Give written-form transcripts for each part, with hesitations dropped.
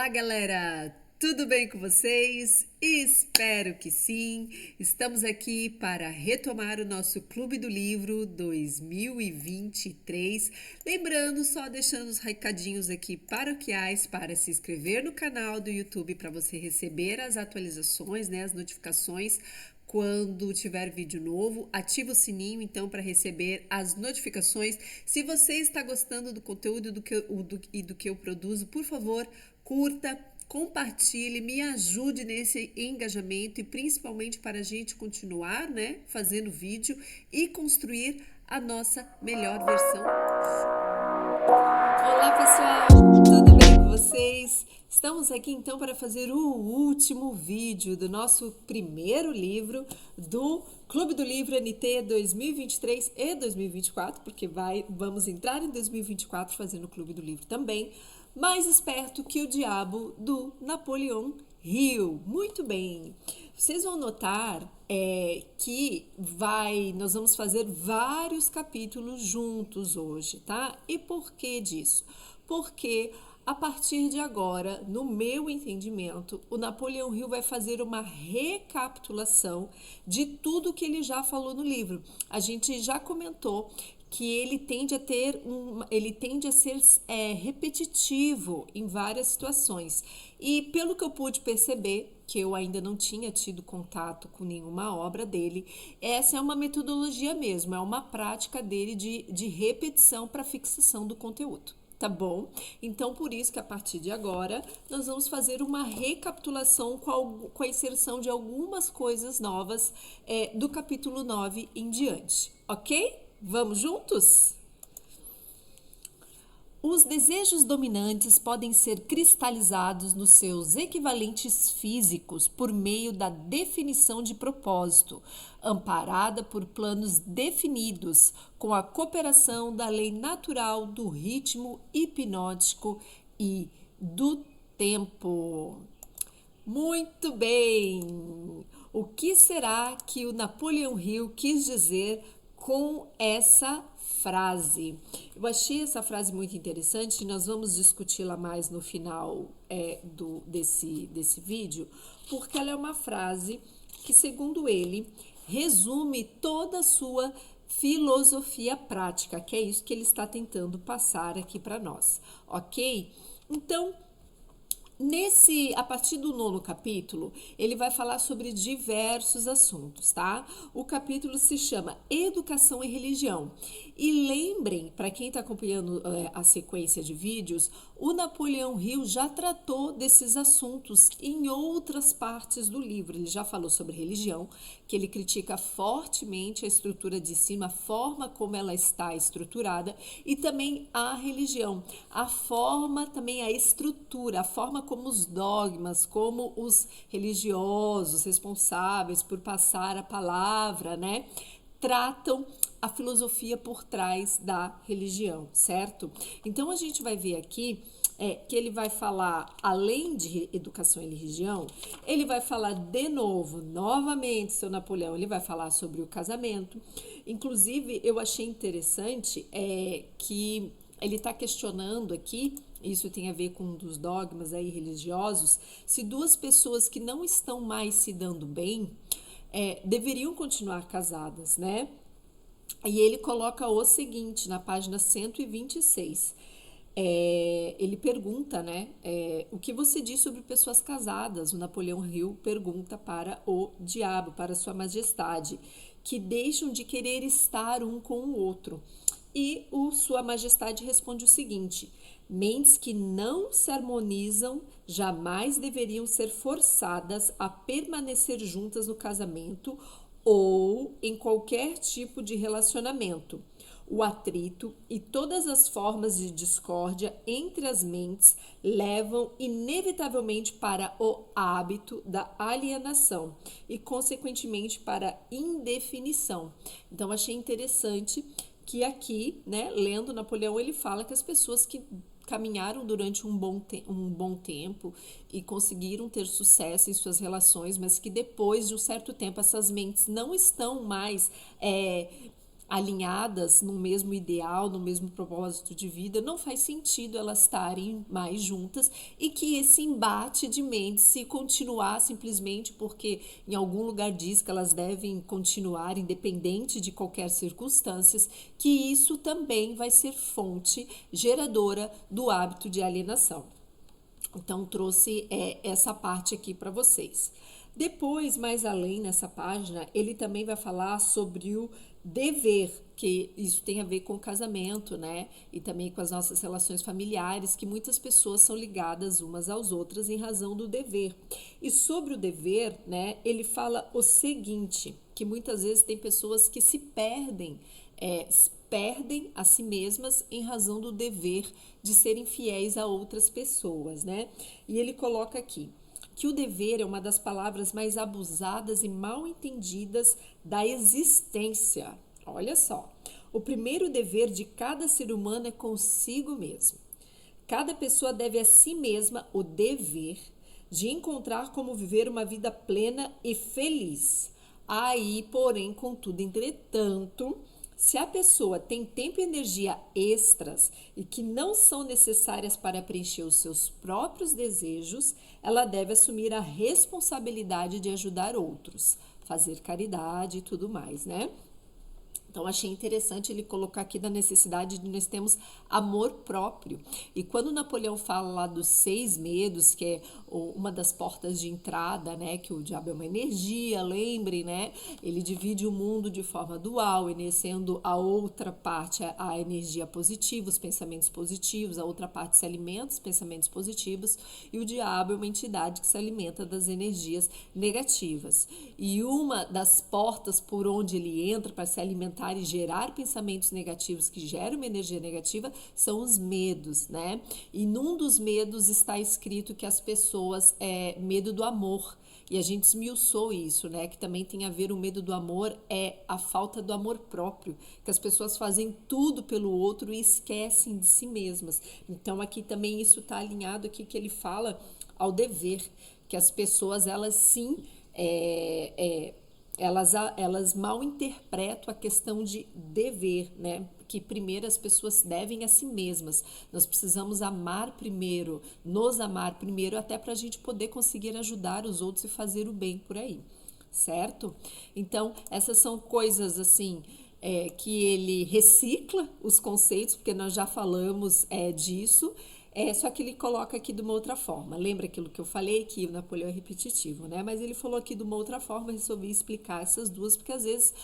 Olá, galera! Tudo bem com vocês? Espero que sim! Estamos aqui para retomar o nosso Clube do Livro 2023. Lembrando, só deixando os recadinhos aqui paroquiais para se inscrever no canal do YouTube para você receber as atualizações, né, as notificações. Quando tiver vídeo novo, ativa o sininho então para receber as notificações. Se você está gostando do conteúdo do que eu produzo, por favor, curta, compartilhe, me ajude nesse engajamento e principalmente para a gente continuar, né, fazendo vídeo e construir a nossa melhor versão. Olá, pessoal, tudo bem com vocês? Estamos aqui então para fazer o último vídeo do nosso primeiro livro do Clube do Livro NT 2023 e 2024, porque vamos entrar em 2024 fazendo o Clube do Livro também. Mais esperto que o diabo, do Napoleão Hill. Muito bem. Vocês vão notar que nós vamos fazer vários capítulos juntos hoje, tá? E por que disso? Porque a partir de agora, no meu entendimento, o Napoleão Hill vai fazer uma recapitulação de tudo que ele já falou no livro. A gente já comentou que ele tende a ser repetitivo em várias situações. E pelo que eu pude perceber, que eu ainda não tinha tido contato com nenhuma obra dele, essa é uma metodologia mesmo, é uma prática dele de repetição para fixação do conteúdo. Tá bom? Então, por isso que a partir de agora, nós vamos fazer uma recapitulação com a inserção de algumas coisas novas do capítulo 9 em diante, ok? Vamos juntos? Os desejos dominantes podem ser cristalizados nos seus equivalentes físicos por meio da definição de propósito, amparada por planos definidos, com a cooperação da lei natural do ritmo hipnótico e do tempo. Muito bem! O que será que o Napoleão Hill quis dizer com essa frase? Eu achei essa frase muito interessante e nós vamos discuti-la mais no final desse vídeo, porque ela é uma frase que, segundo ele, resume toda a sua filosofia prática, que é isso que ele está tentando passar aqui para nós, ok? Então, a partir do 9º capítulo, ele vai falar sobre diversos assuntos, tá? O capítulo se chama Educação e Religião. E lembrem, para quem está acompanhando a sequência de vídeos, o Napoleão Hill já tratou desses assuntos em outras partes do livro. Ele já falou sobre religião, que ele critica fortemente a estrutura de ensino, a forma como ela está estruturada, e também a religião, a forma, também a estrutura, a forma como os dogmas, como os religiosos responsáveis por passar a palavra, né, tratam a filosofia por trás da religião, certo? Então a gente vai ver aqui que ele vai falar, além de educação e religião, ele vai falar de novo, novamente, seu Napoleão, ele vai falar sobre o casamento. Inclusive, eu achei interessante que ele está questionando aqui, isso tem a ver com um dos dogmas aí religiosos, se duas pessoas que não estão mais se dando bem deveriam continuar casadas, né? E ele coloca o seguinte, na página 126. Ele pergunta, né? O que você diz sobre pessoas casadas? O Napoleão Hill pergunta para o diabo, para sua majestade, que deixam de querer estar um com o outro. E sua majestade responde o seguinte: mentes que não se harmonizam jamais deveriam ser forçadas a permanecer juntas no casamento ou em qualquer tipo de relacionamento. O atrito e todas as formas de discórdia entre as mentes levam inevitavelmente para o hábito da alienação e, consequentemente, para a indefinição. Então, achei interessante que aqui, né, lendo Napoleão, ele fala que as pessoas que caminharam durante um bom tempo e conseguiram ter sucesso em suas relações, mas que depois de um certo tempo essas mentes não estão mais alinhadas no mesmo ideal, no mesmo propósito de vida, não faz sentido elas estarem mais juntas e que esse embate de mentes, se continuar simplesmente porque em algum lugar diz que elas devem continuar independente de qualquer circunstâncias, que isso também vai ser fonte geradora do hábito de alienação. Então, trouxe essa parte aqui para vocês. Depois, mais além nessa página, ele também vai falar sobre o dever, que isso tem a ver com o casamento, né? E também com as nossas relações familiares, que muitas pessoas são ligadas umas às outras em razão do dever. E sobre o dever, né, ele fala o seguinte, que muitas vezes tem pessoas que se perdem a si mesmas em razão do dever de serem fiéis a outras pessoas, né? E ele coloca aqui que o dever é uma das palavras mais abusadas e mal entendidas da existência. Olha só, o primeiro dever de cada ser humano é consigo mesmo. Cada pessoa deve a si mesma o dever de encontrar como viver uma vida plena e feliz. Aí, porém, contudo, entretanto, se a pessoa tem tempo e energia extras e que não são necessárias para preencher os seus próprios desejos, ela deve assumir a responsabilidade de ajudar outros, fazer caridade e tudo mais, né? Então, achei interessante ele colocar aqui da necessidade de nós termos amor próprio. E quando Napoleão fala lá dos 6 medos, que é uma das portas de entrada, né, que o diabo é uma energia, lembre, né, ele divide o mundo de forma dual, sendo a outra parte a energia positiva, os pensamentos positivos, a outra parte se alimenta dos pensamentos positivos, e o diabo é uma entidade que se alimenta das energias negativas. E uma das portas por onde ele entra para se alimentar e gerar pensamentos negativos que geram uma energia negativa são os medos, né? E num dos medos está escrito que as pessoas medo do amor. E a gente esmiuçou isso, né? Que também tem a ver, o medo do amor é a falta do amor próprio, que as pessoas fazem tudo pelo outro e esquecem de si mesmas. Então aqui também isso está alinhado aqui que ele fala ao dever, que as pessoas elas sim elas mal interpretam a questão de dever, né? Que primeiro as pessoas devem a si mesmas. Nós precisamos amar primeiro, nos amar primeiro, até para a gente poder conseguir ajudar os outros e fazer o bem por aí, certo? Então, essas são coisas assim que ele recicla os conceitos, porque nós já falamos disso. Só que ele coloca aqui de uma outra forma. Lembra aquilo que eu falei, que o Napoleão é repetitivo, né? Mas ele falou aqui de uma outra forma, resolvi explicar essas duas, porque às vezes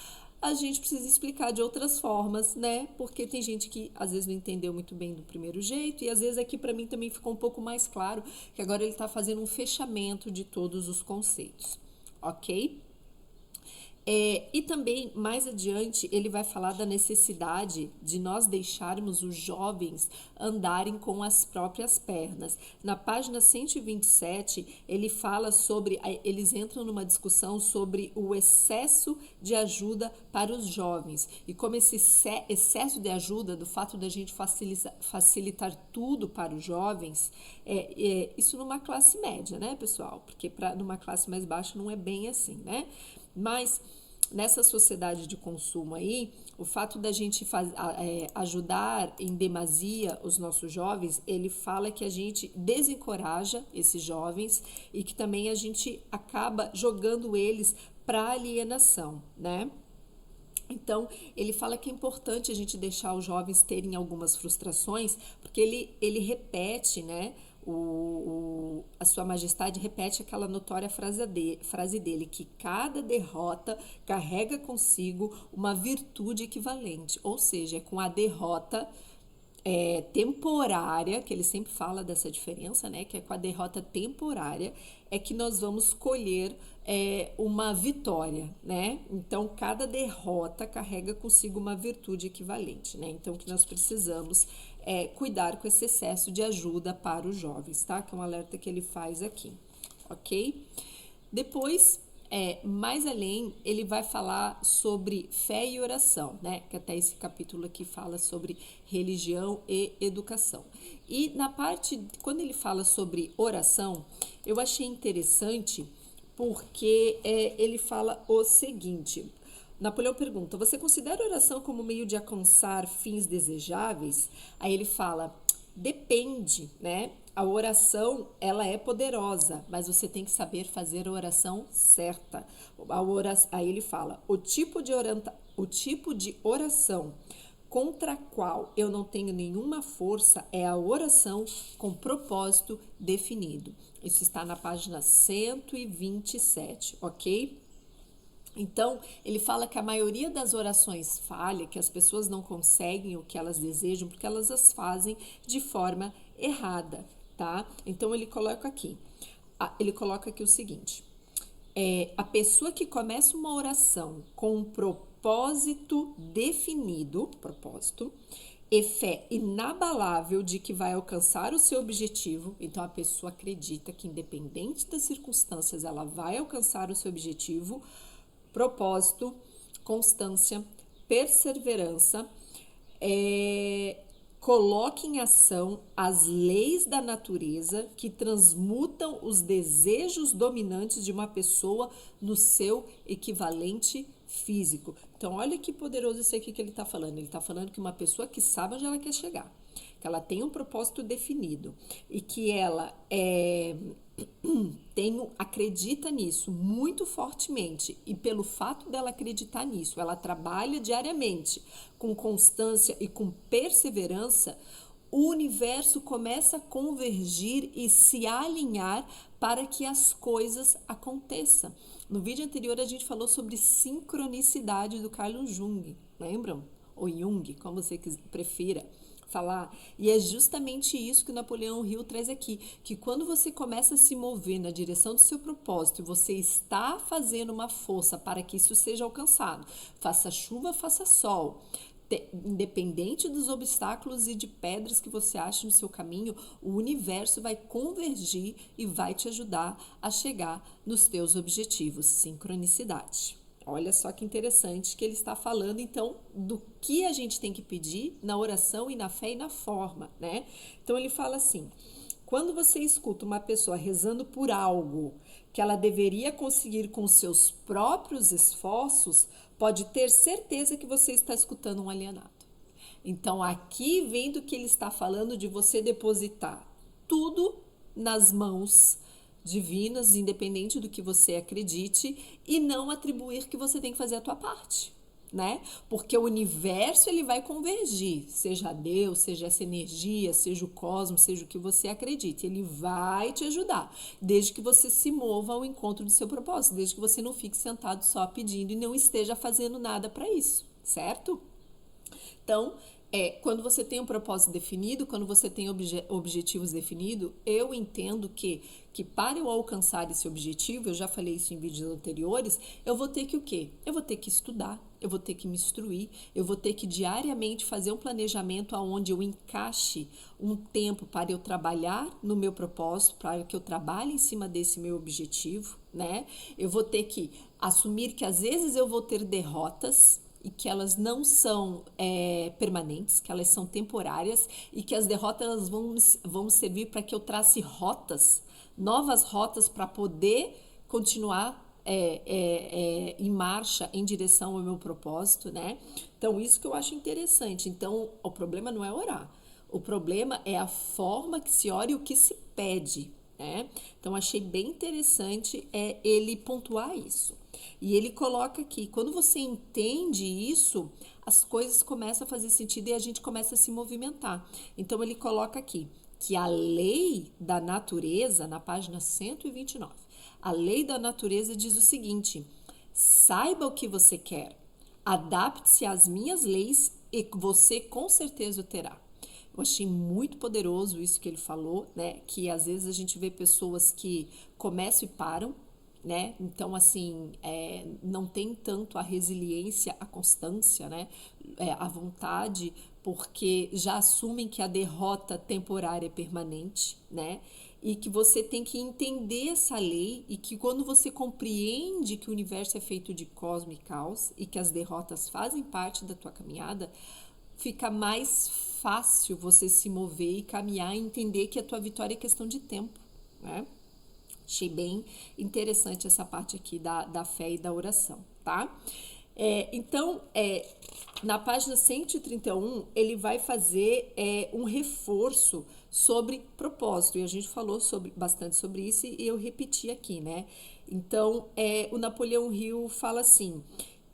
a gente precisa explicar de outras formas, né? Porque tem gente que às vezes não entendeu muito bem do primeiro jeito, e às vezes aqui para mim também ficou um pouco mais claro, que agora ele está fazendo um fechamento de todos os conceitos, ok? E também, mais adiante, ele vai falar da necessidade de nós deixarmos os jovens andarem com as próprias pernas. Na página 127, ele fala sobre, eles entram numa discussão sobre o excesso de ajuda para os jovens. E como esse excesso de ajuda, do fato da gente facilitar tudo para os jovens, isso numa classe média, né, pessoal? Porque numa classe mais baixa não é bem assim, né? Mas nessa sociedade de consumo aí, o fato da gente ajudar em demasia os nossos jovens, ele fala que a gente desencoraja esses jovens e que também a gente acaba jogando eles para alienação, né? Então, ele fala que é importante a gente deixar os jovens terem algumas frustrações, porque ele repete, né? A Sua Majestade repete aquela notória frase dele, que cada derrota carrega consigo uma virtude equivalente, ou seja, com a derrota temporária, que ele sempre fala dessa diferença, né? Que é com a derrota temporária é que nós vamos colher uma vitória, né? Então, cada derrota carrega consigo uma virtude equivalente, né? Então, que nós precisamos cuidar com esse excesso de ajuda para os jovens, tá? Que é um alerta que ele faz aqui, ok? Depois, mais além, ele vai falar sobre fé e oração, né? Que até esse capítulo aqui fala sobre religião e educação. E na parte, quando ele fala sobre oração, eu achei interessante porque ele fala o seguinte: Napoleão pergunta: você considera a oração como meio de alcançar fins desejáveis? Aí ele fala: depende, né? A oração, ela é poderosa, mas você tem que saber fazer a oração certa. Aí ele fala: o tipo de oração contra a qual eu não tenho nenhuma força é a oração com propósito definido. Isso está na página 127, ok? Então, ele fala que a maioria das orações falha, que as pessoas não conseguem o que elas desejam, porque elas as fazem de forma errada, tá? Então, ele coloca aqui o seguinte: a pessoa que começa uma oração com um propósito definido, e fé inabalável de que vai alcançar o seu objetivo, então a pessoa acredita que independente das circunstâncias ela vai alcançar o seu objetivo, propósito, constância, perseverança, coloque em ação as leis da natureza que transmutam os desejos dominantes de uma pessoa no seu equivalente físico. Então, olha que poderoso isso aqui que ele está falando. Ele está falando que uma pessoa que sabe onde ela quer chegar, que ela tem um propósito definido e que ela acredita nisso muito fortemente, e pelo fato dela acreditar nisso, ela trabalha diariamente com constância e com perseverança, o universo começa a convergir e se alinhar para que as coisas aconteçam. No vídeo anterior a gente falou sobre sincronicidade do Carl Jung, lembram? Ou Jung, como você prefira falar. E é justamente isso que o Napoleão Hill traz aqui, que quando você começa a se mover na direção do seu propósito e você está fazendo uma força para que isso seja alcançado, faça chuva, faça sol, independente dos obstáculos e de pedras que você acha no seu caminho, o universo vai convergir e vai te ajudar a chegar nos teus objetivos. Sincronicidade. Olha só que interessante que ele está falando, então, do que a gente tem que pedir na oração e na fé e na forma, né? Então, ele fala assim: quando você escuta uma pessoa rezando por algo que ela deveria conseguir com seus próprios esforços, pode ter certeza que você está escutando um alienado. Então, aqui vem do que ele está falando de você depositar tudo nas mãos divinas, independente do que você acredite, e não atribuir que você tem que fazer a tua parte, né? Porque o universo ele vai convergir, seja Deus, seja essa energia, seja o cosmos, seja o que você acredite, ele vai te ajudar, desde que você se mova ao encontro do seu propósito, desde que você não fique sentado só pedindo e não esteja fazendo nada para isso, certo? Então, quando você tem um propósito definido, quando você tem objetivos definidos, eu entendo que para eu alcançar esse objetivo, eu já falei isso em vídeos anteriores, eu vou ter que o quê? Eu vou ter que estudar, eu vou ter que me instruir, eu vou ter que diariamente fazer um planejamento onde eu encaixe um tempo para eu trabalhar no meu propósito, para que eu trabalhe em cima desse meu objetivo, né? Eu vou ter que assumir que às vezes eu vou ter derrotas, e que elas não são permanentes, que elas são temporárias e que as derrotas elas vão servir para que eu trace rotas, novas rotas para poder continuar em marcha em direção ao meu propósito, né? Então, isso que eu acho interessante. Então, o problema não é orar, o problema é a forma que se ora e o que se pede, né? Então, achei bem interessante ele pontuar isso. E ele coloca aqui, quando você entende isso, as coisas começam a fazer sentido e a gente começa a se movimentar. Então, ele coloca aqui que a lei da natureza, na página 129, a lei da natureza diz o seguinte: saiba o que você quer, adapte-se às minhas leis e você com certeza o terá. Eu achei muito poderoso isso que ele falou, né? Que às vezes a gente vê pessoas que começam e param, né? Então, assim, não tem tanto a resiliência, a constância, né? A vontade, porque já assumem que a derrota temporária é permanente, né? E que você tem que entender essa lei e que quando você compreende que o universo é feito de cosmos e caos e que as derrotas fazem parte da tua caminhada, fica mais fácil você se mover e caminhar e entender que a tua vitória é questão de tempo, né? Achei bem interessante essa parte aqui da fé e da oração, tá? Na página 131, ele vai fazer um reforço sobre propósito, e a gente falou bastante sobre isso e eu repeti aqui, né? Então, o Napoleão Hill fala assim,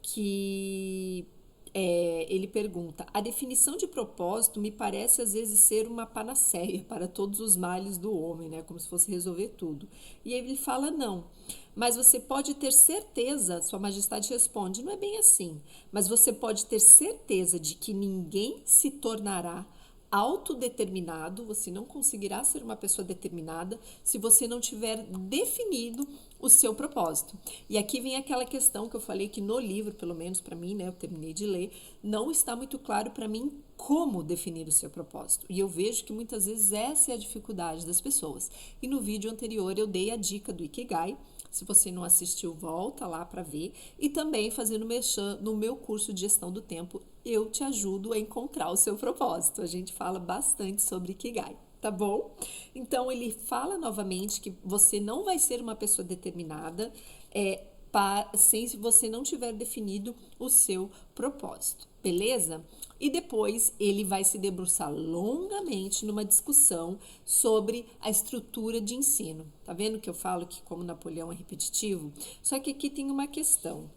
que ele pergunta: a definição de propósito me parece às vezes ser uma panaceia para todos os males do homem, né? Como se fosse resolver tudo. E aí ele fala: não. Mas você pode ter certeza, Sua Majestade responde, não é bem assim. Mas você pode ter certeza de que ninguém se tornará autodeterminado, você não conseguirá ser uma pessoa determinada se você não tiver definido o seu propósito. E aqui vem aquela questão que eu falei que no livro, pelo menos para mim, né, eu terminei de ler, não está muito claro para mim como definir o seu propósito. E eu vejo que muitas vezes essa é a dificuldade das pessoas. E no vídeo anterior eu dei a dica do Ikigai. Se você não assistiu, volta lá para ver. E também fazendo merchan no meu curso de gestão do tempo, eu te ajudo a encontrar o seu propósito. A gente fala bastante sobre Ikigai, tá bom? Então ele fala novamente que você não vai ser uma pessoa determinada sem se você não tiver definido o seu propósito, beleza? E depois ele vai se debruçar longamente numa discussão sobre a estrutura de ensino. Tá vendo que eu falo que como Napoleão é repetitivo? Só que aqui tem uma questão.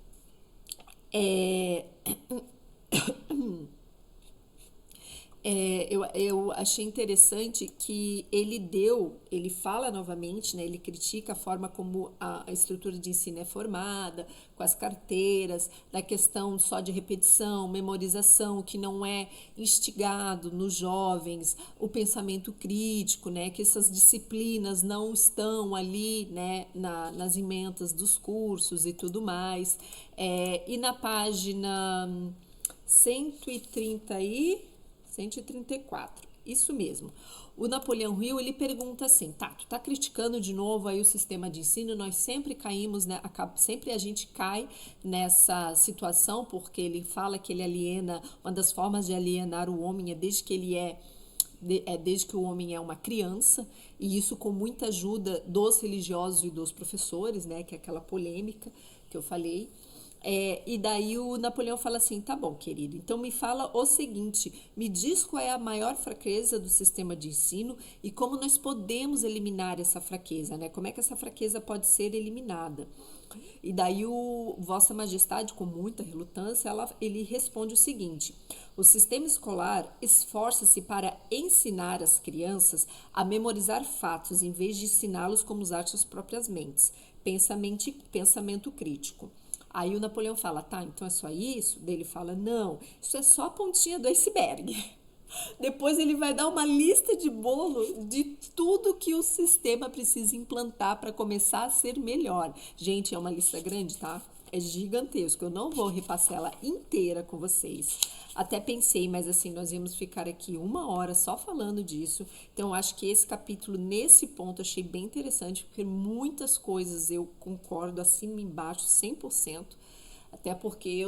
Eu achei interessante que ele fala novamente, né, ele critica a forma como a estrutura de ensino é formada, com as carteiras, da questão só de repetição, memorização, que não é instigado nos jovens, o pensamento crítico, né, que essas disciplinas não estão ali, né, nas ementas dos cursos e tudo mais. E na página 134, isso mesmo. O Napoleão Hill, ele pergunta assim, tu tá criticando de novo aí o sistema de ensino, nós sempre caímos, né, sempre a gente cai nessa situação, porque ele fala que ele aliena, uma das formas de alienar o homem é desde que o homem é uma criança, e isso com muita ajuda dos religiosos e dos professores, né, que é aquela polêmica que eu falei. E daí o Napoleão fala assim, tá bom, querido, então me fala o seguinte, me diz qual é a maior fraqueza do sistema de ensino e como nós podemos eliminar essa fraqueza, né? Como é que essa fraqueza pode ser eliminada? E daí Vossa Majestade, com muita relutância, ele responde o seguinte: o sistema escolar esforça-se para ensinar as crianças a memorizar fatos em vez de ensiná-los como usar suas próprias mentes. Pensamento crítico. Aí o Napoleão fala, então é só isso? Daí ele fala, não, isso é só a pontinha do iceberg. Depois ele vai dar uma lista de bolo de tudo que o sistema precisa implantar para começar a ser melhor. Gente, é uma lista grande, tá? É gigantesco. Eu não vou repassar ela inteira com vocês. Até pensei, mas assim, nós íamos ficar aqui 1 hora só falando disso. Então, acho que esse capítulo, nesse ponto, achei bem interessante, porque muitas coisas eu concordo acima e embaixo, 100%. Até porque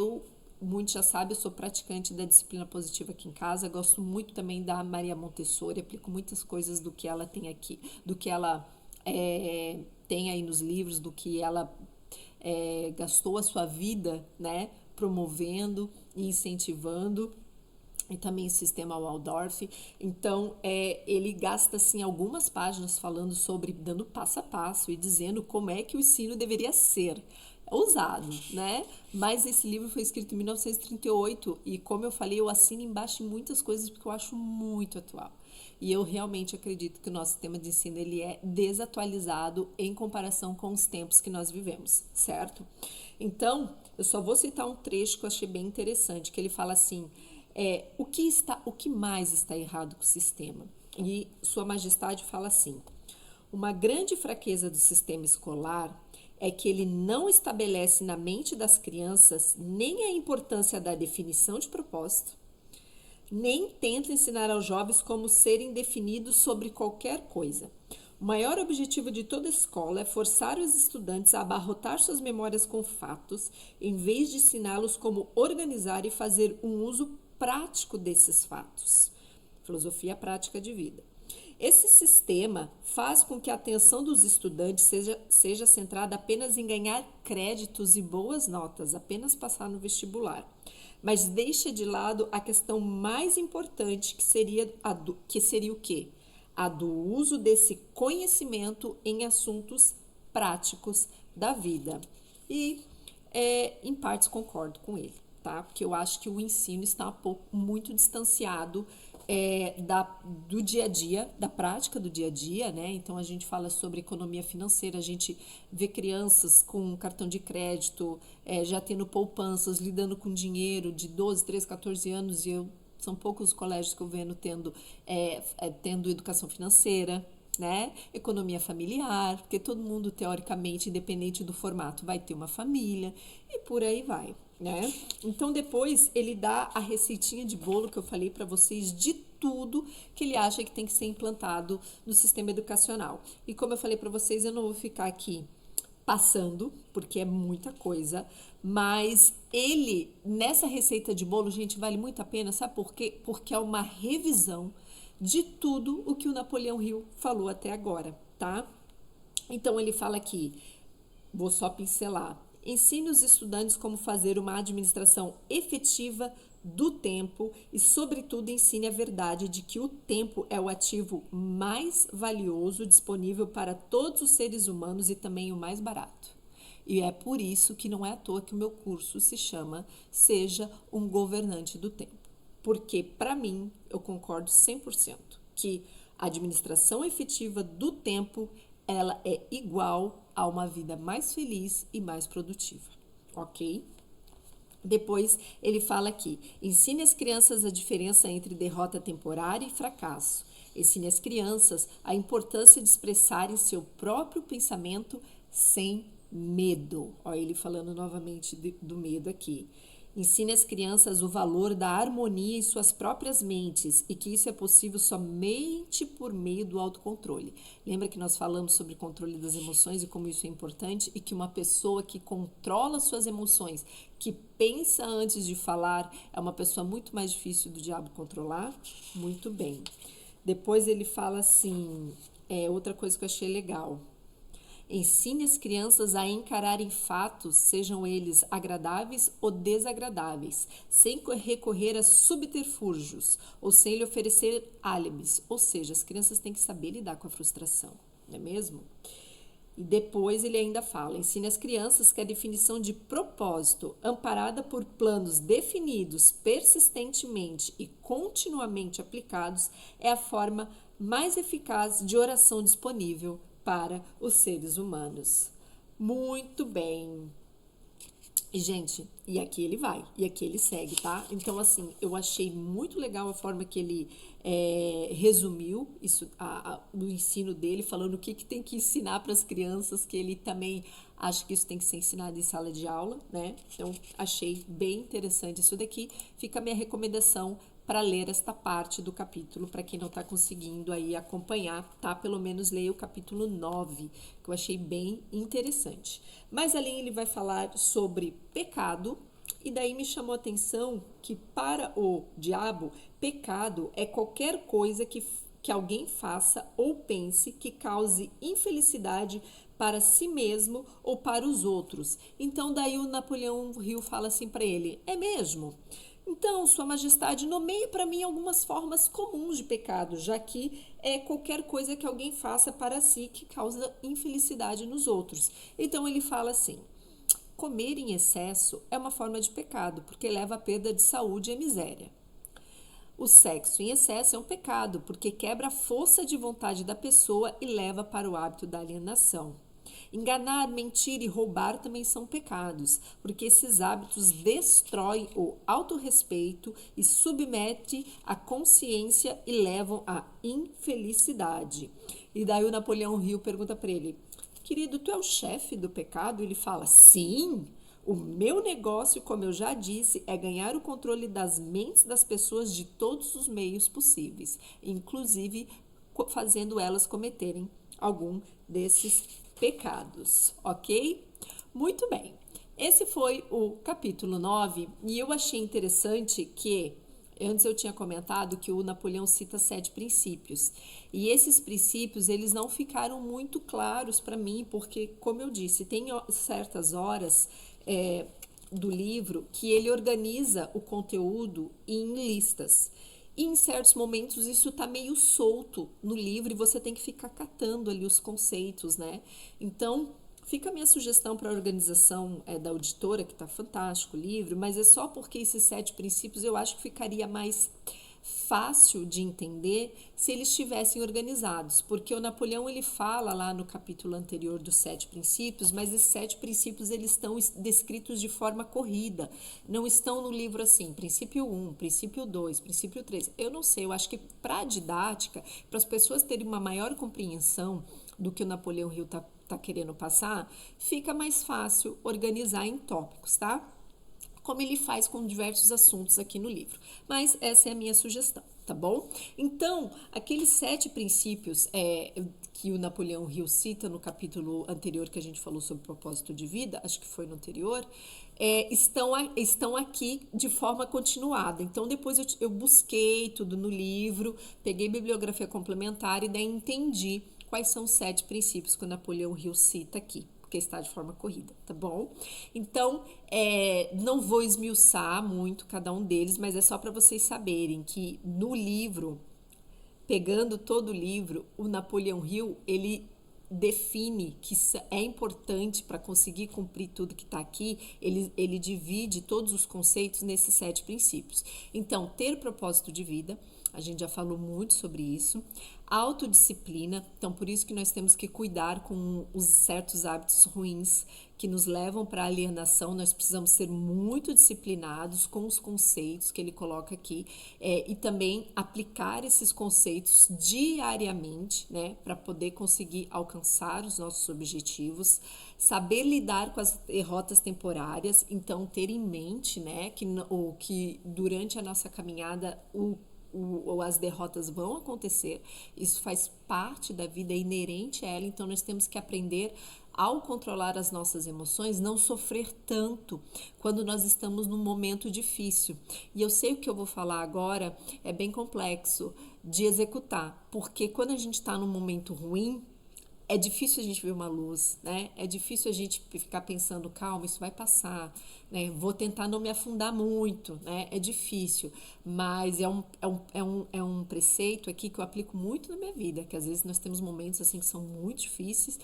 muitos já sabem, eu sou praticante da disciplina positiva aqui em casa, gosto muito também da Maria Montessori, aplico muitas coisas do que ela tem aqui, do que ela tem aí nos livros, do que ela gastou a sua vida, né, promovendo e incentivando, e também o sistema Waldorf. Então, ele gasta assim algumas páginas falando sobre, dando passo a passo e dizendo como é que o ensino deveria ser. Ousado, né? Mas esse livro foi escrito em 1938 e, como eu falei, eu assino embaixo em muitas coisas porque eu acho muito atual. E eu realmente acredito que o nosso sistema de ensino ele é desatualizado em comparação com os tempos que nós vivemos, certo? Então, eu só vou citar um trecho que eu achei bem interessante, que ele fala assim, o que mais está errado com o sistema? E Sua Majestade fala assim, uma grande fraqueza do sistema escolar é que ele não estabelece na mente das crianças nem a importância da definição de propósito, nem tenta ensinar aos jovens como serem definidos sobre qualquer coisa. O maior objetivo de toda escola é forçar os estudantes a abarrotar suas memórias com fatos, em vez de ensiná-los como organizar e fazer um uso prático desses fatos. Filosofia prática de vida. Esse sistema faz com que a atenção dos estudantes seja centrada apenas em ganhar créditos e boas notas, apenas passar no vestibular, mas deixa de lado a questão mais importante, que seria o quê? A do uso desse conhecimento em assuntos práticos da vida. E, em partes, concordo com ele, tá? Porque eu acho que o ensino está muito distanciado do dia a dia, da prática do dia a dia, né? Então a gente fala sobre economia financeira, a gente vê crianças com cartão de crédito, já tendo poupanças, lidando com dinheiro de 12, 13, 14 anos, e são poucos os colégios que eu venho tendo educação financeira, né? Economia familiar, porque todo mundo, teoricamente, independente do formato, vai ter uma família e por aí vai, né? Então, depois ele dá a receitinha de bolo que eu falei para vocês de tudo que ele acha que tem que ser implantado no sistema educacional. E como eu falei para vocês, eu não vou ficar aqui passando, porque é muita coisa, mas ele, nessa receita de bolo, gente, vale muito a pena, sabe por quê? Porque é uma revisão de tudo o que o Napoleão Hill falou até agora, tá? Então ele fala aqui, vou só pincelar. Ensine os estudantes como fazer uma administração efetiva do tempo e, sobretudo, ensine a verdade de que o tempo é o ativo mais valioso disponível para todos os seres humanos e também o mais barato. E é por isso que não é à toa que o meu curso se chama Seja um Governante do Tempo. Porque, para mim, eu concordo 100% que a administração efetiva do tempo ela é igual a uma vida mais feliz e mais produtiva, ok? Depois ele fala aqui, ensine as crianças a diferença entre derrota temporária e fracasso. Ensine as crianças a importância de expressarem seu próprio pensamento sem medo. Olha ele falando novamente do medo aqui. Ensine às crianças o valor da harmonia em suas próprias mentes e que isso é possível somente por meio do autocontrole. Lembra que nós falamos sobre controle das emoções e como isso é importante e que uma pessoa que controla suas emoções, que pensa antes de falar, é uma pessoa muito mais difícil do diabo controlar? Muito bem. Depois ele fala assim, outra coisa que eu achei legal. Ensine as crianças a encararem fatos, sejam eles agradáveis ou desagradáveis, sem recorrer a subterfúgios ou sem lhe oferecer álibis. Ou seja, as crianças têm que saber lidar com a frustração, não é mesmo? E depois ele ainda fala, ensine as crianças que a definição de propósito, amparada por planos definidos persistentemente e continuamente aplicados, é a forma mais eficaz de oração disponível para os seres humanos. Muito bem. E, gente, e aqui ele vai, e aqui ele segue, tá? Então, assim, eu achei muito legal a forma que ele resumiu isso, o ensino dele, falando o que tem que ensinar para as crianças, que ele também acha que isso tem que ser ensinado em sala de aula, né? Então, achei bem interessante isso daqui. Fica a minha recomendação para ler esta parte do capítulo, para quem não está conseguindo aí acompanhar, tá? Pelo menos leia o capítulo 9, que eu achei bem interessante. Mas ali ele vai falar sobre pecado, e daí me chamou a atenção que para o diabo, pecado é qualquer coisa que alguém faça ou pense que cause infelicidade para si mesmo ou para os outros. Então daí o Napoleão Hill fala assim para ele, é mesmo? Então, Sua Majestade, nomeie para mim algumas formas comuns de pecado, já que é qualquer coisa que alguém faça para si que causa infelicidade nos outros. Então, ele fala assim, comer em excesso é uma forma de pecado, porque leva à perda de saúde e à miséria. O sexo em excesso é um pecado, porque quebra a força de vontade da pessoa e leva para o hábito da alienação. Enganar, mentir e roubar também são pecados, porque esses hábitos destroem o autorrespeito e submetem a consciência e levam à infelicidade. E daí o Napoleão Hill pergunta para ele, querido, tu é o chefe do pecado? Ele fala, sim, o meu negócio, como eu já disse, é ganhar o controle das mentes das pessoas de todos os meios possíveis, inclusive fazendo elas cometerem algum desses pecados, ok? Muito bem. Esse foi o capítulo 9 e eu achei interessante que Antes eu tinha comentado que o Napoleão cita 7 princípios. E esses princípios, eles não ficaram muito claros para mim, porque, como eu disse, tem certas horas do livro que ele organiza o conteúdo em listas. E em certos momentos isso está meio solto no livro e você tem que ficar catando ali os conceitos, né? Então, fica a minha sugestão para a organização da auditora, que está fantástico o livro, mas é só porque esses 7 princípios eu acho que ficaria mais fácil de entender se eles estivessem organizados, porque o Napoleão ele fala lá no capítulo anterior dos 7 princípios, mas esses 7 princípios eles estão descritos de forma corrida, não estão no livro assim, princípio 1, princípio 2, princípio 3, eu não sei, eu acho que para a didática, para as pessoas terem uma maior compreensão do que o Napoleão Hill tá querendo passar, fica mais fácil organizar em tópicos, tá? Como ele faz com diversos assuntos aqui no livro. Mas essa é a minha sugestão, tá bom? Então, aqueles 7 princípios que o Napoleão Hill cita no capítulo anterior que a gente falou sobre propósito de vida, acho que foi no anterior, estão aqui de forma continuada. Então, depois eu busquei tudo no livro, peguei bibliografia complementar e daí entendi quais são os 7 princípios que o Napoleão Hill cita aqui, porque está de forma corrida, tá bom? Então, não vou esmiuçar muito cada um deles, mas é só para vocês saberem que no livro, pegando todo o livro, o Napoleão Hill, ele define que é importante para conseguir cumprir tudo que está aqui, ele divide todos os conceitos nesses 7 princípios. Então, ter propósito de vida, a gente já falou muito sobre isso. Autodisciplina, então por isso que nós temos que cuidar com os certos hábitos ruins que nos levam para a alienação, nós precisamos ser muito disciplinados com os conceitos que ele coloca aqui e também aplicar esses conceitos diariamente, né, para poder conseguir alcançar os nossos objetivos, saber lidar com as derrotas temporárias, então ter em mente, né, que durante a nossa caminhada as derrotas vão acontecer, isso faz parte da vida, é inerente a ela, então nós temos que aprender ao controlar as nossas emoções, não sofrer tanto quando nós estamos num momento difícil. E eu sei o que eu vou falar agora é bem complexo de executar, porque quando a gente está num momento ruim, é difícil a gente ver uma luz, né? É difícil a gente ficar pensando, calma, isso vai passar, né? Vou tentar não me afundar muito, né? É difícil, mas é um preceito aqui que eu aplico muito na minha vida, que às vezes nós temos momentos assim que são muito difíceis.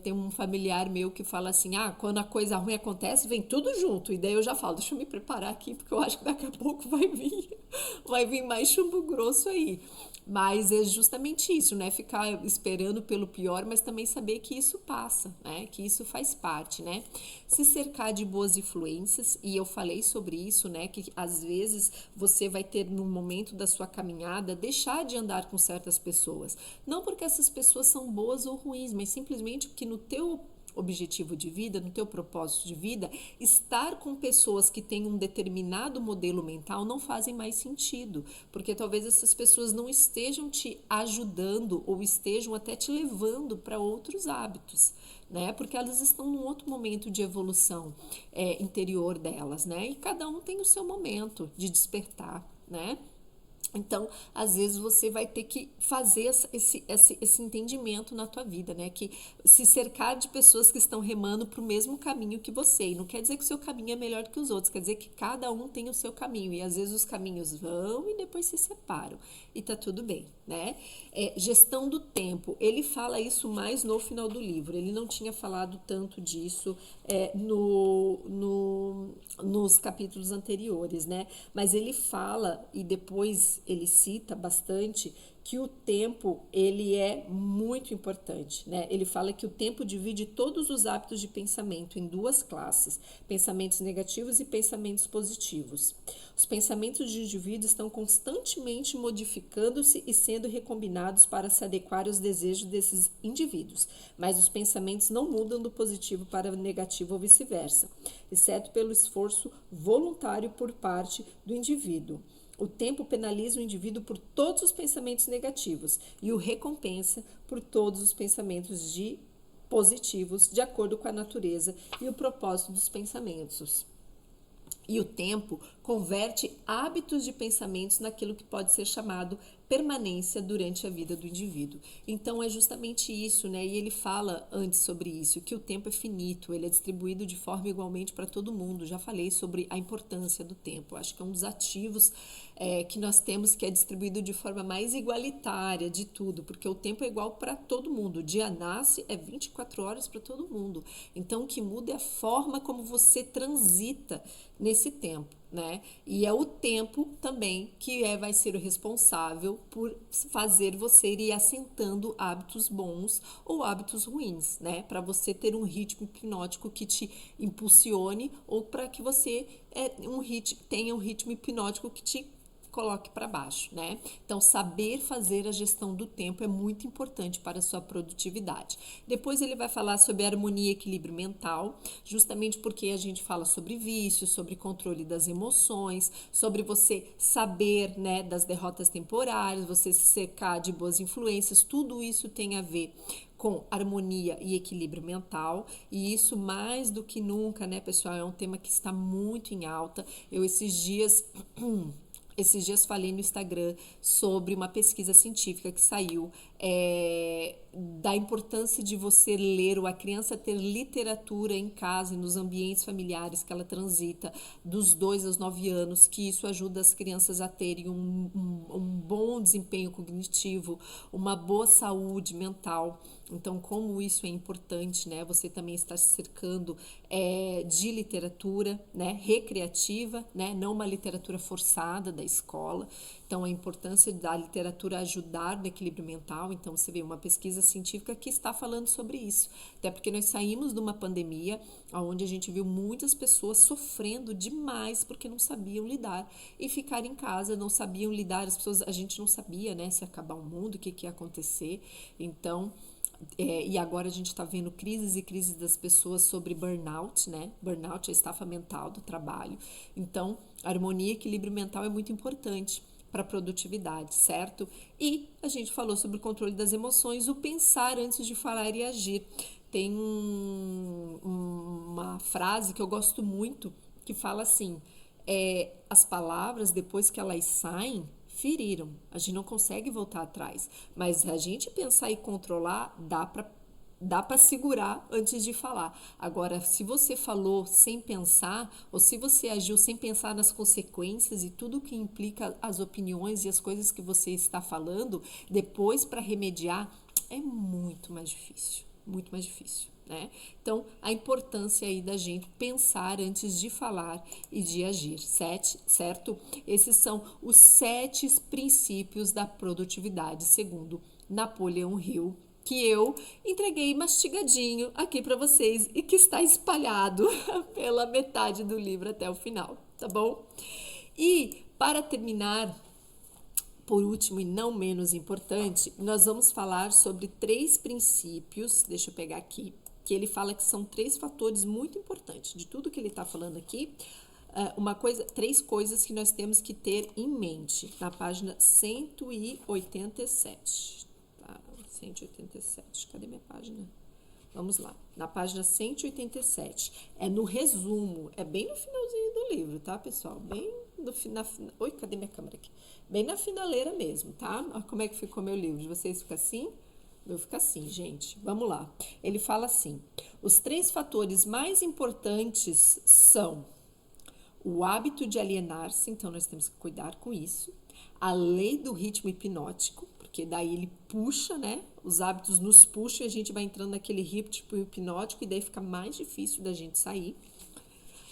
Tem um familiar meu que fala assim, quando a coisa ruim acontece, vem tudo junto. E daí eu já falo, deixa eu me preparar aqui, porque eu acho que daqui a pouco vai vir mais chumbo grosso aí. Mas é justamente isso, né? Ficar esperando pelo pior, mas também saber que isso passa, né? Que isso faz parte, né? Se cercar de boas influências, e eu falei sobre isso, né? Que às vezes você vai ter no momento da sua caminhada deixar de andar com certas pessoas. Não porque essas pessoas são boas ou ruins, mas simplesmente porque no teu objetivo de vida, no teu propósito de vida, estar com pessoas que têm um determinado modelo mental não fazem mais sentido, porque talvez essas pessoas não estejam te ajudando ou estejam até te levando para outros hábitos, né? Porque elas estão num outro momento de evolução interior delas, né? E cada um tem o seu momento de despertar, né? Então, às vezes você vai ter que fazer esse entendimento na tua vida, né? Que se cercar de pessoas que estão remando para o mesmo caminho que você. E não quer dizer que o seu caminho é melhor que os outros, quer dizer que cada um tem o seu caminho. E às vezes os caminhos vão e depois se separam. E tá tudo bem, né? Gestão do tempo. Ele fala isso mais no final do livro. Ele não tinha falado tanto disso nos capítulos anteriores, né? Mas ele fala e depois ele cita bastante que o tempo ele é muito importante, né? Ele fala que o tempo divide todos os hábitos de pensamento em 2 classes, pensamentos negativos e pensamentos positivos. Os pensamentos de indivíduos estão constantemente modificando-se e sendo recombinados para se adequar aos desejos desses indivíduos, mas os pensamentos não mudam do positivo para o negativo ou vice-versa, exceto pelo esforço voluntário por parte do indivíduo. O tempo penaliza o indivíduo por todos os pensamentos negativos e o recompensa por todos os pensamentos positivos, de acordo com a natureza e o propósito dos pensamentos. E o tempo converte hábitos de pensamentos naquilo que pode ser chamado permanência durante a vida do indivíduo. Então é justamente isso, né? E ele fala antes sobre isso, que o tempo é finito, ele é distribuído de forma igualmente para todo mundo. Já falei sobre a importância do tempo. Acho que é um dos ativos que nós temos, que é distribuído de forma mais igualitária de tudo, porque o tempo é igual para todo mundo. O dia nasce, é 24 horas para todo mundo. Então o que muda é a forma como você transita nesse tempo, né? E é o tempo também que vai ser o responsável por fazer você ir assentando hábitos bons ou hábitos ruins, né? Para você ter um ritmo hipnótico que te impulsione ou para que você tenha um ritmo hipnótico que te coloque para baixo, né? Então, saber fazer a gestão do tempo é muito importante para a sua produtividade. Depois ele vai falar sobre harmonia e equilíbrio mental, justamente porque a gente fala sobre vícios, sobre controle das emoções, sobre você saber, né, das derrotas temporárias, você se cercar de boas influências, tudo isso tem a ver com harmonia e equilíbrio mental, e isso mais do que nunca, né, pessoal, é um tema que está muito em alta. Eu esses dias falei no Instagram sobre uma pesquisa científica que saiu da importância de você ler ou a criança ter literatura em casa e nos ambientes familiares que ela transita dos 2 aos 9 anos, que isso ajuda as crianças a terem um bom desempenho cognitivo, uma boa saúde mental. Então, como isso é importante, né? Você também está se cercando de literatura, né? Recreativa, né? Não uma literatura forçada da escola. Então, a importância da literatura ajudar no equilíbrio mental. Então, você vê uma pesquisa científica que está falando sobre isso. Até porque nós saímos de uma pandemia onde a gente viu muitas pessoas sofrendo demais porque não sabiam lidar e ficar em casa, não sabiam lidar. As pessoas, a gente não sabia, né? Se acabar o mundo, o que ia acontecer. Então, e agora a gente está vendo crises e crises das pessoas sobre burnout, né? Burnout é a estafa mental do trabalho. Então, harmonia e equilíbrio mental é muito importante para a produtividade, certo? E a gente falou sobre o controle das emoções, o pensar antes de falar e agir. Tem uma frase que eu gosto muito que fala assim: as palavras, depois que elas saem, feriram. A gente não consegue voltar atrás. Mas a gente pensar e controlar, dá para segurar antes de falar. Agora, se você falou sem pensar, ou se você agiu sem pensar nas consequências e tudo que implica as opiniões e as coisas que você está falando, depois para remediar, é muito mais difícil. Muito mais difícil. Né? Então, a importância aí da gente pensar antes de falar e de agir, certo? Esses são os 7 princípios da produtividade, segundo Napoleão Hill, que eu entreguei mastigadinho aqui para vocês e que está espalhado pela metade do livro até o final, tá bom? E para terminar, por último e não menos importante, nós vamos falar sobre 3 princípios, deixa eu pegar aqui, que ele fala que são 3 fatores muito importantes. De tudo que ele está falando aqui, 3 coisas que nós temos que ter em mente, na página 187. Tá? 187, cadê minha página? Vamos lá, na página 187. É no resumo, é bem no finalzinho do livro, tá, pessoal? Bem no final. Oi, cadê minha câmera aqui? Bem na finaleira mesmo, tá? Olha como é que ficou meu livro. De vocês fica assim? Meu fica assim, gente. Vamos lá. Ele fala assim: os 3 fatores mais importantes são o hábito de alienar-se, então nós temos que cuidar com isso, a lei do ritmo hipnótico, porque daí ele puxa, né? Os hábitos nos puxam e a gente vai entrando naquele ritmo hipnótico e daí fica mais difícil da gente sair,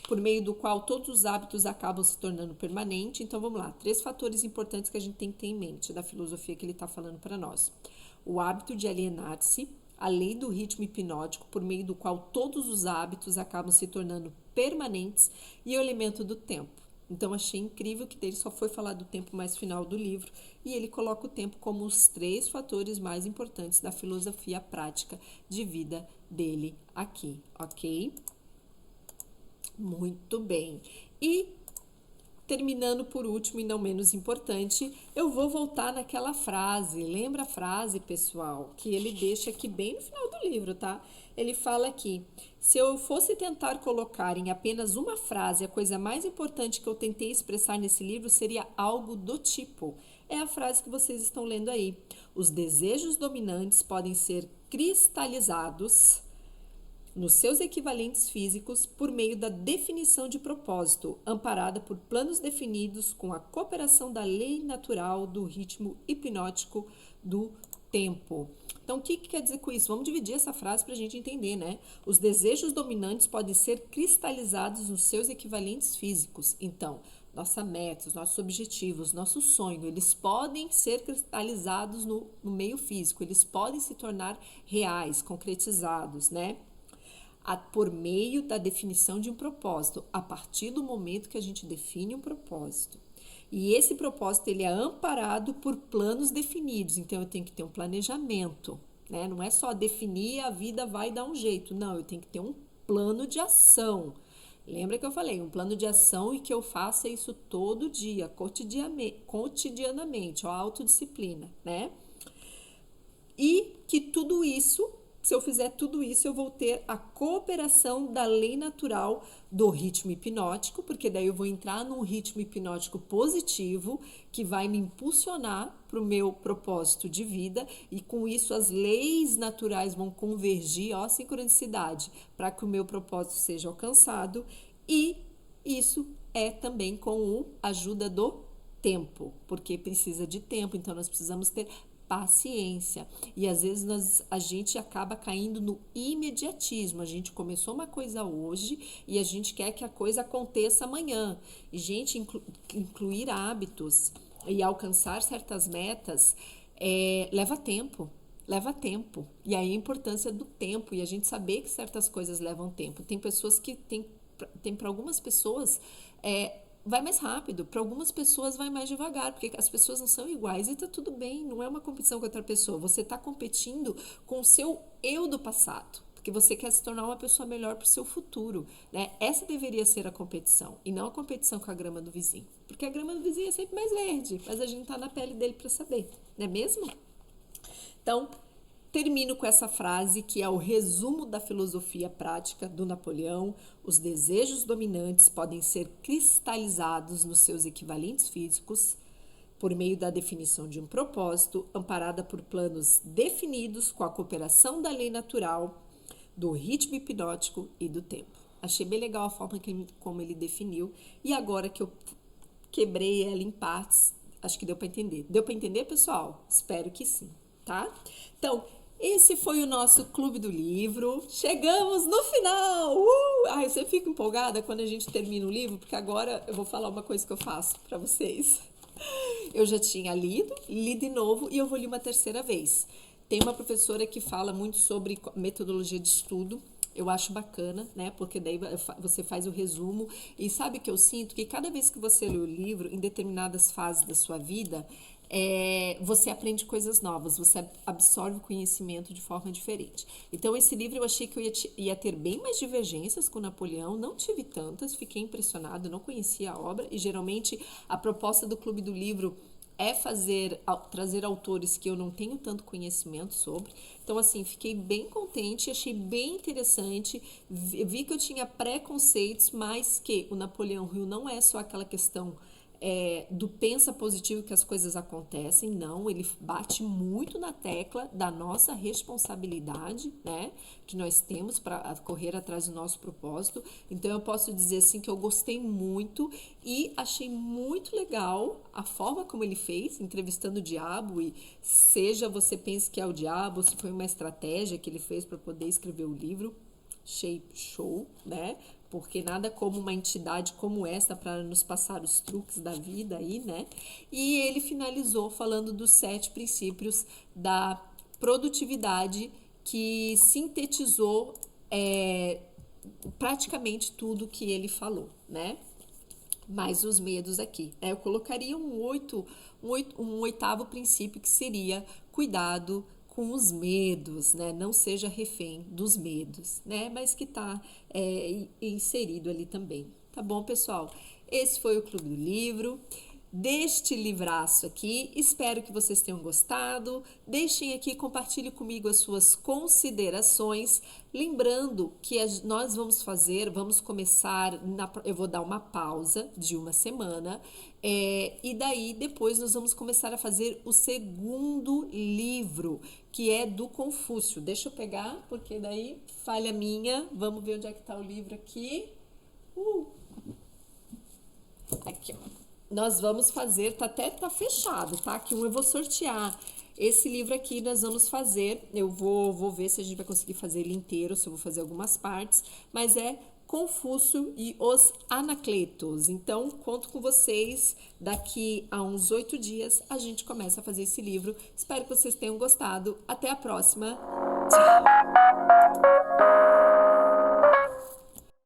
por meio do qual todos os hábitos acabam se tornando permanentes. Então vamos lá, 3 fatores importantes que a gente tem que ter em mente da filosofia que ele está falando para nós: o hábito de alienar-se, a lei do ritmo hipnótico, por meio do qual todos os hábitos acabam se tornando permanentes, e o elemento do tempo. Então, achei incrível que dele só foi falar do tempo mais final do livro, e ele coloca o tempo como os 3 fatores mais importantes da filosofia prática de vida dele aqui, ok? Muito bem. E terminando por último e não menos importante, eu vou voltar naquela frase. Lembra a frase, pessoal, que ele deixa aqui bem no final do livro, tá? Ele fala aqui: se eu fosse tentar colocar em apenas uma frase a coisa mais importante que eu tentei expressar nesse livro, seria algo do tipo. É a frase que vocês estão lendo aí. Os desejos dominantes podem ser cristalizados nos seus equivalentes físicos por meio da definição de propósito, amparada por planos definidos com a cooperação da lei natural do ritmo hipnótico do tempo. Então, o que quer dizer com isso? Vamos dividir essa frase para a gente entender, né? Os desejos dominantes podem ser cristalizados nos seus equivalentes físicos. Então, nossa meta, os nossos objetivos, nosso sonho, eles podem ser cristalizados no meio físico, eles podem se tornar reais, concretizados, né? Por meio da definição de um propósito, a partir do momento que a gente define um propósito. E esse propósito ele é amparado por planos definidos, então eu tenho que ter um planejamento, né? Não é só definir a vida vai dar um jeito, não, eu tenho que ter um plano de ação. Lembra que eu falei, um plano de ação e que eu faça isso todo dia, cotidianamente, a autodisciplina, né? E que tudo isso, se eu fizer tudo isso, eu vou ter a cooperação da lei natural do ritmo hipnótico, porque daí eu vou entrar num ritmo hipnótico positivo que vai me impulsionar para o meu propósito de vida e com isso as leis naturais vão convergir, ó, a sincronicidade, para que o meu propósito seja alcançado e isso é também com a ajuda do tempo, porque precisa de tempo, então nós precisamos ter paciência. E às vezes a gente acaba caindo no imediatismo. A gente começou uma coisa hoje e a gente quer que a coisa aconteça amanhã. E, gente, incluir hábitos e alcançar certas metas leva tempo. Leva tempo. E aí a importância do tempo e a gente saber que certas coisas levam tempo. Tem pessoas que tem para algumas pessoas vai mais rápido, para algumas pessoas vai mais devagar, porque as pessoas não são iguais e tá tudo bem, não é uma competição com outra pessoa, você tá competindo com o seu eu do passado, porque você quer se tornar uma pessoa melhor para o seu futuro, né? Essa deveria ser a competição e não a competição com a grama do vizinho, porque a grama do vizinho é sempre mais verde, mas a gente tá na pele dele para saber, não é mesmo? Então, termino com essa frase que é o resumo da filosofia prática do Napoleão. Os desejos dominantes podem ser cristalizados nos seus equivalentes físicos por meio da definição de um propósito, amparada por planos definidos com a cooperação da lei natural, do ritmo hipnótico e do tempo. Achei bem legal a forma como ele definiu e agora que eu quebrei ela em partes, acho que deu para entender. Deu para entender, pessoal? Espero que sim, tá? Então, esse foi o nosso Clube do Livro. Chegamos no final! Eu sempre fico empolgada quando a gente termina o livro, porque agora eu vou falar uma coisa que eu faço para vocês. Eu já tinha lido, li de novo e eu vou ler uma terceira vez. Tem uma professora que fala muito sobre metodologia de estudo. Eu acho bacana, né? Porque daí você faz o resumo e sabe que eu sinto que cada vez que você lê o livro, em determinadas fases da sua vida, você aprende coisas novas, você absorve o conhecimento de forma diferente. Então, esse livro eu achei que eu ia ter bem mais divergências com Napoleão, não tive tantas, fiquei impressionada, não conhecia a obra, e geralmente a proposta do Clube do Livro é trazer autores que eu não tenho tanto conhecimento sobre. Então, assim, fiquei bem contente, achei bem interessante, vi que eu tinha preconceitos, mas que o Napoleão Hill não é só aquela questão do pensa positivo que as coisas acontecem, não, ele bate muito na tecla da nossa responsabilidade, né, que nós temos para correr atrás do nosso propósito. Então eu posso dizer assim que eu gostei muito e achei muito legal a forma como ele fez, entrevistando o diabo, e seja você pense que é o diabo, se foi uma estratégia que ele fez para poder escrever o livro, achei show, né? Porque nada como uma entidade como essa para nos passar os truques da vida aí, né? E ele finalizou falando dos 7 princípios da produtividade, que sintetizou praticamente tudo que ele falou, né? Mais os medos aqui. Eu colocaria um oitavo princípio, que seria cuidado com os medos, né? Não seja refém dos medos, né? Mas que está inserido ali também. Tá bom, pessoal? esse foi o Clube do Livro deste livraço aqui. Espero que vocês tenham gostado. Deixem aqui, compartilhe comigo as suas considerações. Lembrando que nós vamos começar, eu vou dar uma pausa de uma semana, e daí depois nós vamos começar a fazer o segundo livro, que é do Confúcio. Deixa eu pegar, porque daí falha minha. Vamos ver onde é que está o livro aqui. Aqui, ó. Nós vamos fazer, tá fechado, tá? Que eu vou sortear. Esse livro aqui nós vamos fazer, eu vou ver se a gente vai conseguir fazer ele inteiro, se eu vou fazer algumas partes, mas é Confúcio e os Anacletos. Então, conto com vocês, daqui a uns 8 dias a gente começa a fazer esse livro. Espero que vocês tenham gostado. Até a próxima. Tchau!